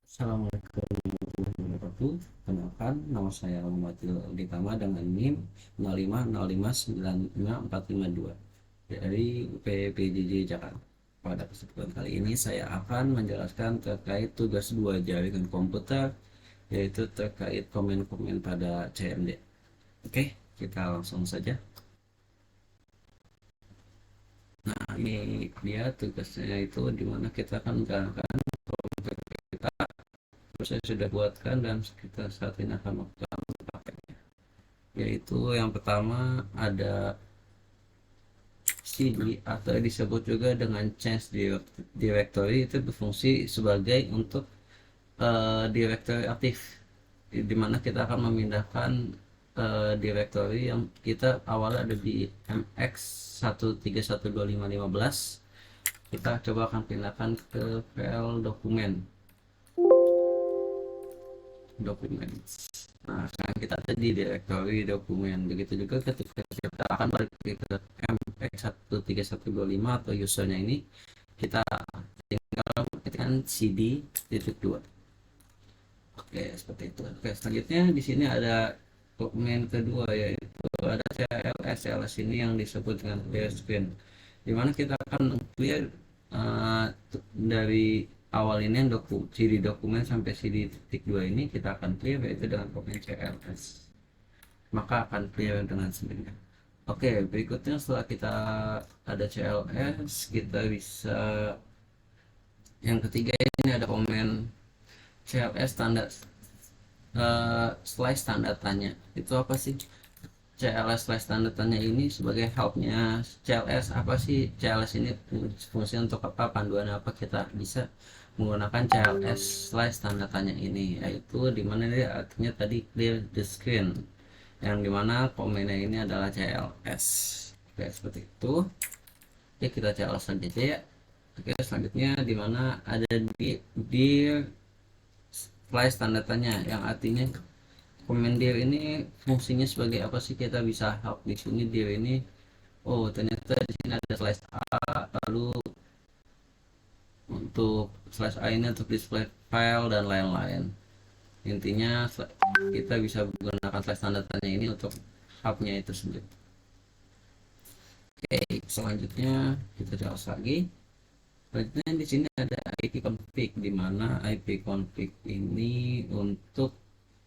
Assalamualaikum warahmatullahi wabarakatuh. Kenalkan, nama saya Muhammad Ditama dengan NIM 05059452 dari UPPJJ Jakarta. Pada kesempatan kali ini saya akan menjelaskan terkait tugas 2 jaringan komputer, yaitu terkait komen-komen pada CMD. Oke, kita langsung saja. Nah, ini dia tugasnya, itu dimana kita akan menjalankan komputer kita. Terus saya sudah buatkan dan kita saat ini akan melakukan, yaitu yang pertama ada cd atau disebut juga dengan change directory. Itu berfungsi sebagai untuk directory aktif, di mana kita akan memindahkan directory yang kita awalnya ada di mx 1312515. Kita coba akan pindahkan ke file dokumen. Nah, sekarang kita ada di directory dokumen. Begitu juga ketika kita akan balik ke mx13125 atau usernya ini, kita tinggal ketikkan cd titik 2. Oke, seperti itu. Oke, selanjutnya di sini ada dokumen kedua, yaitu ada CLS ini yang disebut dengan clear screen, dimana kita akan clear uh, dari awal ini yang CD dokumen sampai CD titik 2 ini kita akan clear, yaitu dengan komen CLS, maka akan clear dengan sendirinya. Oke, berikutnya setelah kita ada CLS, kita bisa yang ketiga ini ada komen CLS standar slice tanda tanya. Itu apa sih CLS slice tanda tanya ini? Sebagai helpnya CLS, apa sih CLS ini, fungsi untuk apa, panduan apa kita bisa menggunakan CLS slice tanda tanya ini, yaitu dimana dia artinya tadi clear the screen, yang dimana komennya ini adalah CLS. Oke, seperti itu. Oke, kita CLS saja ya. Oke, selanjutnya dimana ada di slice tanda tanya, yang artinya komen dir ini fungsinya sebagai apa sih, kita bisa help di sini. Dir ini, oh ternyata di sini ada slash a, lalu untuk slash a ini untuk display file dan lain-lain. Intinya kita bisa menggunakan slash tanda tanya ini untuk hubnya itu sendiri. Oke, selanjutnya kita jelas lagi. Selanjutnya di sini ada IP config, di mana IP config ini untuk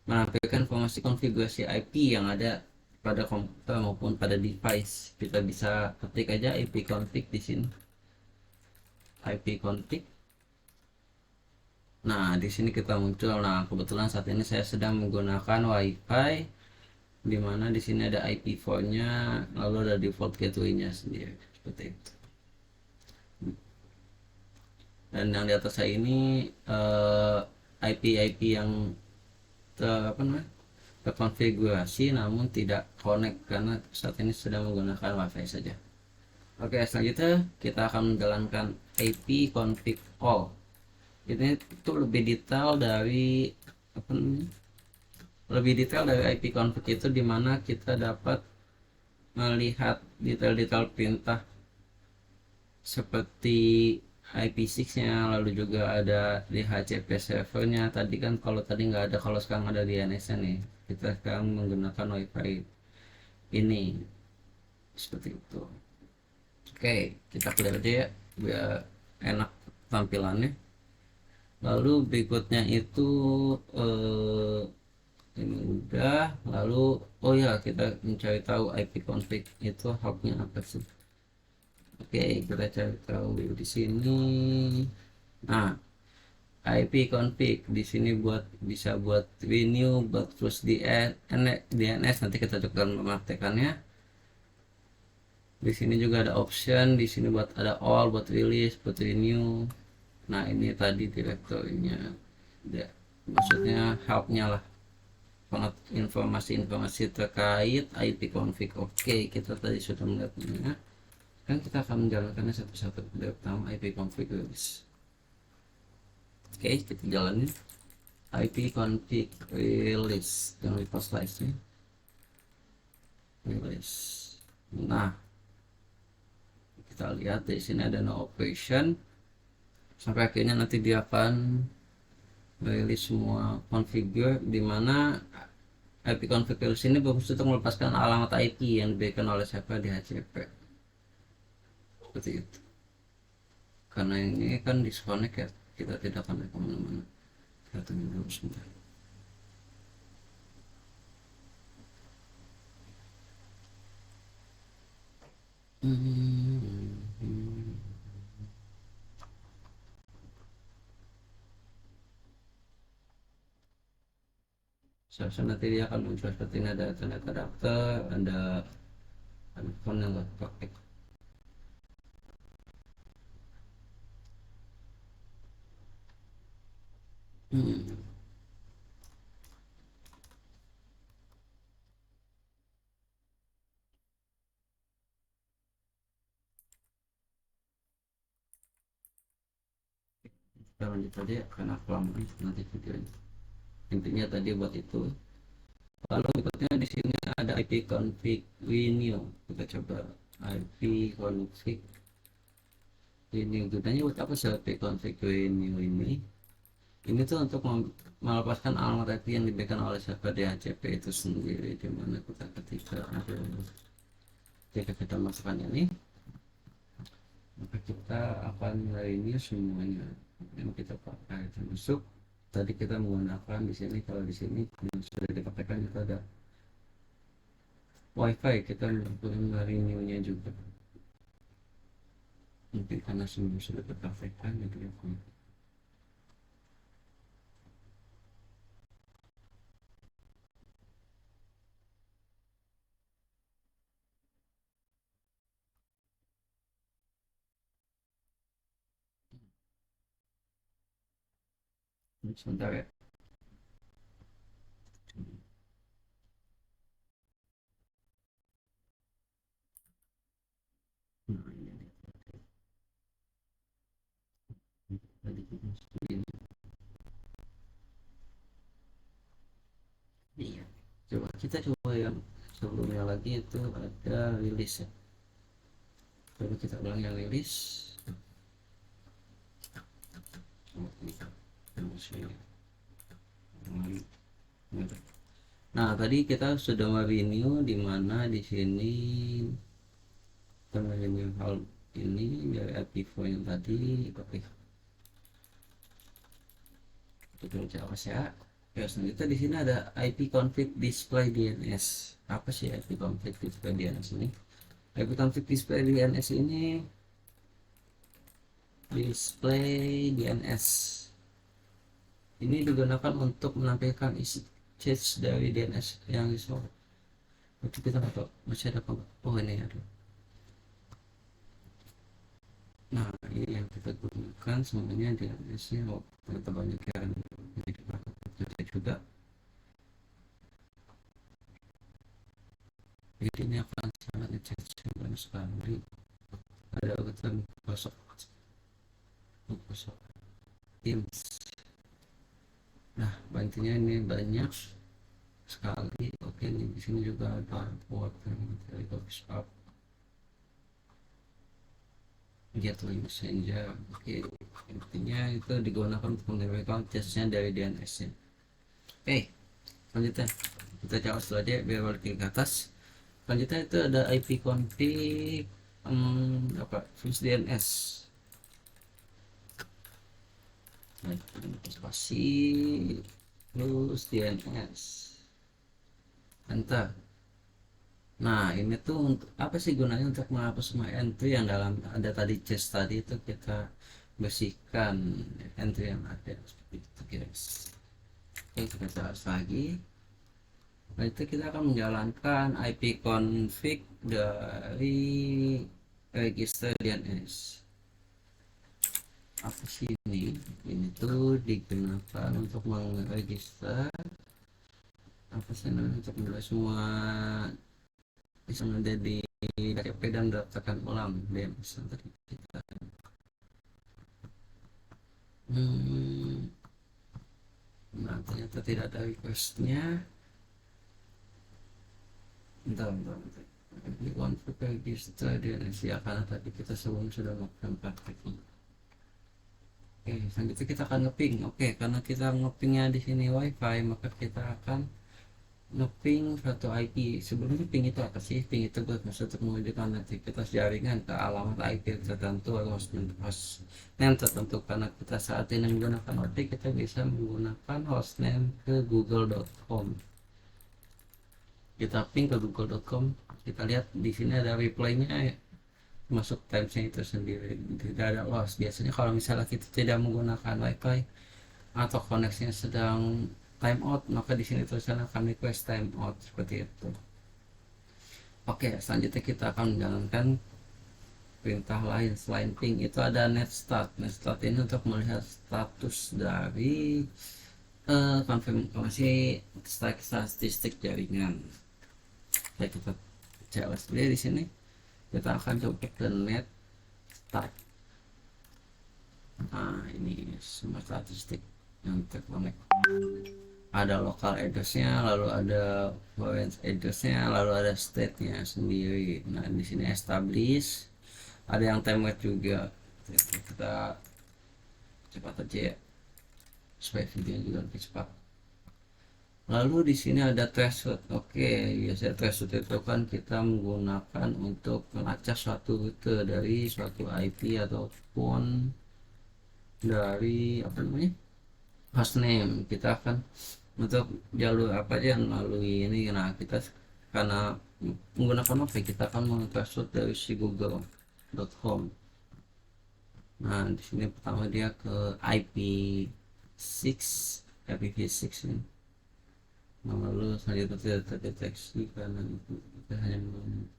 menampilkan informasi konfigurasi IP yang ada pada komputer maupun pada device. Kita bisa ketik aja IP config di sini. IP config. Nah, di sini kita muncul. Nah, kebetulan saat ini saya sedang menggunakan WiFi, di mana di sini ada IP4-nya, lalu ada default gateway-nya sendiri. Seperti itu. Dan yang di atas saya ini IP-IP yang terkonfigurasi namun tidak connect karena saat ini sedang menggunakan WiFi saja. Oke, selanjutnya kita akan menjalankan IP config all. Ini itu lebih detail dari IP config itu, dimana kita dapat melihat detail-detail perintah seperti IP6-nya, lalu juga ada DHCP servernya. Tadi kan, kalau tadi nggak ada, kalau sekarang ada di NSN nih. Kita sekarang menggunakan WiFi ini, seperti itu. Oke, kita clear aja ya biar enak tampilannya. Lalu berikutnya itu ini udah. Lalu oh ya, kita mencari tahu IP config itu hubnya apa sih. Oke, kita cari tahu di sini. Nah, IP config di sini bisa buat renew, buat terus DNS. Nanti kita coba memaktekannya. Di sini juga ada option, di sini buat ada all, buat release, buat renew. Nah, ini tadi direktorinya, ya, maksudnya helpnya lah, informasi terkait IP config. Oke, kita tadi sudah melihatnya, kan kita akan menjalankannya satu-satu. Pertama IP config release. Oke, kita jalanin IP config release, jangan lupa slice nya release. Nah, kita lihat di sini ada no operation, sampai akhirnya nanti dia akan rilis semua configure di mana IP configurasi ini berfungsi untuk melepaskan alamat IP yang diberikan oleh server DHCP seperti itu. Karena ini kan disconnect ya, kita tidak akan kemana-mana. Kita tunggu dulu sebentar. Seharusnya nanti dia akan muncul seperti ini, ada tanda karakter, ada handphone yang nggak pakai. Kita lanjut aja ya, karena kelamaan nanti videonya. Intinya tadi buat itu. Lalu berikutnya di sini ada IP config renew. Kita coba IP config renew. Gunanya buat apa sih IP config renew ini? Ini tuh untuk melepaskan alamat IP yang diberikan oleh server DHCP itu sendiri, di mana kita ketika kita masukkan ini, maka kita akan renew semuanya yang kita pakai termasuk tadi kita menggunakan di sini. Kalau di sini yang sudah dipakaikan itu ada wifi, kita melakukan renew-nya juga mungkin karena semua sudah terpakaikan gitu ya. Sebentar ya. Nah, ini tadi kita ini. Iya. Coba kita coba yang sebelumnya lagi itu ada rilis ya. Coba kita ulang yang rilis. Nah, tadi kita sudah mereview di mana di sini kita mereview hal ini dari IP4 yang tadi. Oke, kita coba ya. Ya, selanjutnya di sini ada IP config display DNS. Apa sih IP config display DNS ini? IP config display DNS ini display DNS ini digunakan untuk menampilkan isi cache dari DNS yang disorot. Itu kita nggak masih ada apa? Oh, ini ada. Nah, ini yang kita gunakan sebenarnya DNS-nya. Oh, ternyata banyak yang jadi juga. Jadi ini akan sangat ngecek sekali. Ada urutan Microsoft Teams. Nah, bantunya ini banyak sekali. Oke, ini di sini juga ada buat dari Office App, Gateway Messenger. Oke, intinya itu digunakan untuk mengirimkan cache-nya dari DNS-nya. Oke, selanjutnya kita jawab dulu aja biar balik ke atas. Selanjutnya itu ada IP config apa fuse DNS. Nah, spasi fuse DNS. Enter. Nah, ini tuh untuk apa sih gunanya? Untuk menghapus semua entry yang dalam ada tadi cache tadi itu kita bersihkan entry yang ada seperti itu guys. Oke, kita bahas lagi. Nah, itu kita akan menjalankan IP config dari register DNS. Apa sih ini? Ini tuh digunakan untuk meregister apa sih namanya, untuk memulai semua bisa menjadi KTP dan daftarkan ulang DNS tadi kita. Nah, ternyata tidak ada requestnya. Bentar. Ini config register DNS ya, karena tadi kita sebelum sudah melakukan praktek ini. Oke, selanjutnya kita akan ngeping. Oke, karena kita ngepingnya di sini WiFi, maka kita akan ngeping suatu IP. Sebelumnya ping itu apa sih? Ping itu bermaksud untuk menunjukkan aktivitas jaringan ke alamat IP tertentu atau hostname tertentu. Karena kita saat ini menggunakan OT, kita bisa menggunakan hostname ke google.com. Kita ping ke google.com, kita lihat di sini ada reply-nya ya, masuk timesnya itu sendiri, tidak ada loss. Biasanya kalau misalnya kita tidak menggunakan wifi atau koneksinya sedang time out, maka di sini tulisannya akan request time out seperti itu. Oke, selanjutnya kita akan menjalankan perintah lain selain ping. Itu ada netstart. Netstart ini untuk melihat status dari konfirmasi statistik jaringan. Baik, kita CLS dulu di sini. Kita akan coba ke net start. Nah, ini semua statistik yang terkonek. Ada local address-nya, lalu ada foreign address-nya, lalu ada state-nya sendiri. Nah, di sini establish, ada yang timer juga. Kita cepat aja ya, supaya videonya juga lebih cepat. Lalu di sini ada threshold. Oke, biasanya threshold itu kan kita menggunakan untuk melacak suatu rute dari suatu IP ataupun dari apa namanya, hostname. Kita akan untuk jalur apa aja yang melalui ini. Nah, kita karena menggunakan apa, kita akan mengthreshold dari si google.com. Nah, di sini pertama dia ke IP6, IPv6 ini. Nah, lalu selanjutnya tidak terdeteksi karena itu kita hanya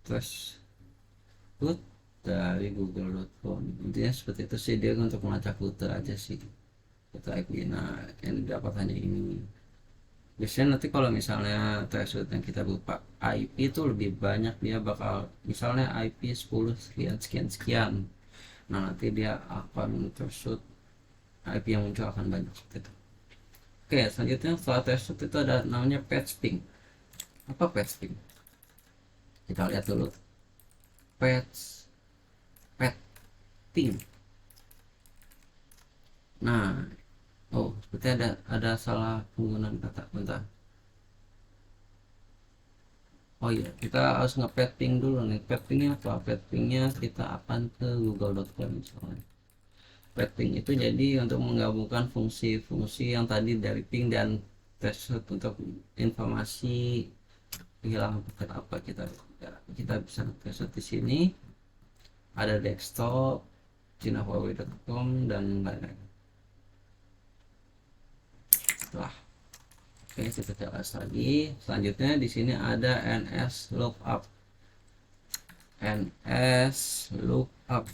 threshold dari google.com. Intinya seperti itu sih, dia untuk melacak rute aja sih, rute IP. Nah, yang didapat hanya ini. Biasanya nanti kalau misalnya threshold yang kita berupa IP itu lebih banyak, dia bakal misalnya IP 10 sekian sekian sekian. Nah, nanti dia akan threshold IP yang muncul akan banyak seperti itu. Oke, selanjutnya setelah threshold itu ada namanya patch ping. Apa patch ping? Kita lihat dulu. Patch ping. Nah, oh, seperti ada salah penggunaan kata. Bentar. Oh iya, kita harus nge-padding dulu nih. Paddingnya apa? Paddingnya kita akan ke google.com misalnya. Padding itu jadi untuk menggabungkan fungsi-fungsi yang tadi dari ping dan threshold untuk informasi kehilangan paket apa. Kita bisa threshold di sini. Ada desktop, chinahuawei.com dan lain-lain. Setelah Oke, kita jelas lagi. Selanjutnya di sini ada ns lookup. ns lookup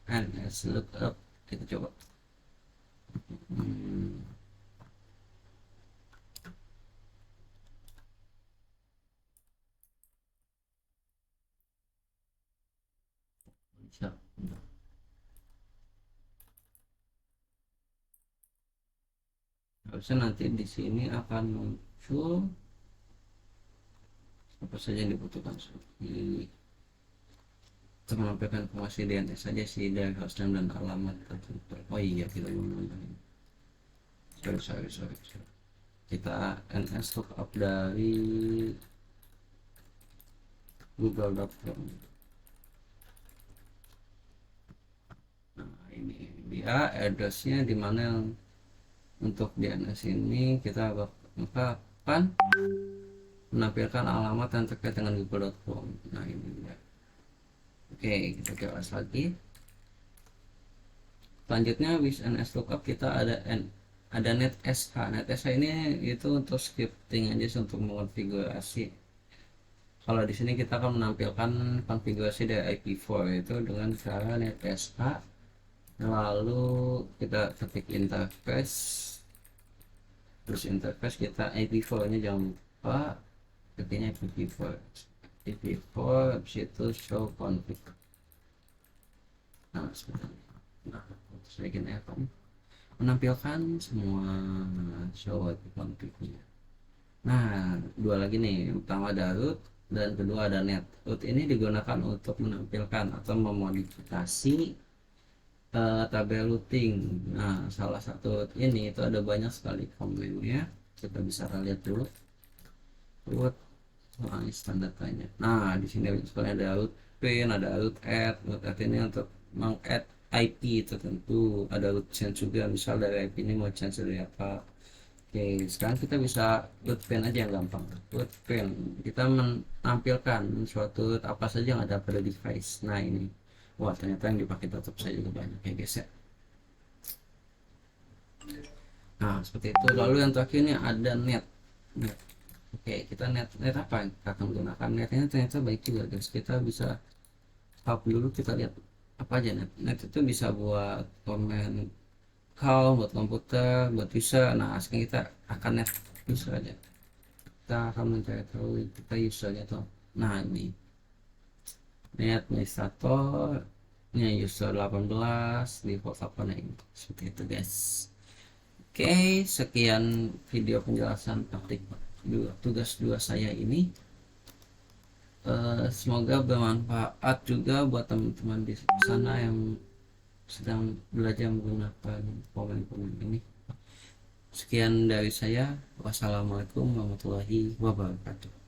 ns lookup kita coba. hmm, bisa. Harusnya nanti di sini akan muncul apa saja yang dibutuhkan untuk menampilkan informasi DNS saja sih, dari hostname dan alamat tertentu. Oh iya, kita belum nambahin. Sorry. Kita ns lookup dari google.com. Nah, ini dia addressnya di mana yang untuk DNS ini kita akan menampilkan alamat yang terkait dengan google.com. Nah, ini dia. Oke, kita jelas lagi. Selanjutnya with ns lookup kita ada netsh. Netsh ini itu untuk scripting aja, untuk mengonfigurasi. Kalau di sini kita akan menampilkan konfigurasi dari IP4 itu dengan cara netsh. Lalu kita ketik interface, terus interface kita IP4 nya jangan lupa ketiknya IP4 habis itu show config. Nah, sebentar. Nah, terus bikin event menampilkan semua show IP config nya. Nah, dua lagi nih, yang pertama Darut, dan kedua ada net. Root ini digunakan untuk menampilkan atau memodifikasi tabel routing. Nah, salah satu root ini itu ada banyak sekali komennya. Kita bisa lihat dulu root standar tanya. Nah, di sini misalnya ada root pin, ada root add. Root add ini untuk meng-add IP tertentu. Ada root change juga, misal dari IP ini mau change dari apa. Oke, sekarang kita bisa root pin aja yang gampang. Root pin, kita menampilkan suatu root apa saja yang ada pada device. Nah, ini. Wah, ternyata yang dipakai tetap saya juga banyak ya guys ya. Nah, seperti itu. Lalu yang terakhir ini ada net. Net. Oke, kita net apa yang kita akan gunakan? Netnya ternyata baik juga guys. Kita bisa hub dulu, kita lihat apa aja net. Net itu bisa buat komen call, buat komputer, buat user. Nah, sekarang kita akan net user aja. Kita akan mencari tahu kita usernya tuh. Nah, ini net administrator, ini user 18 di apa ini. Seperti itu guys. Oke, sekian video penjelasan praktik tugas 2 saya ini. Semoga bermanfaat juga buat teman-teman di sana yang sedang belajar menggunakan komen-komen ini. Sekian dari saya. Wassalamualaikum warahmatullahi wabarakatuh.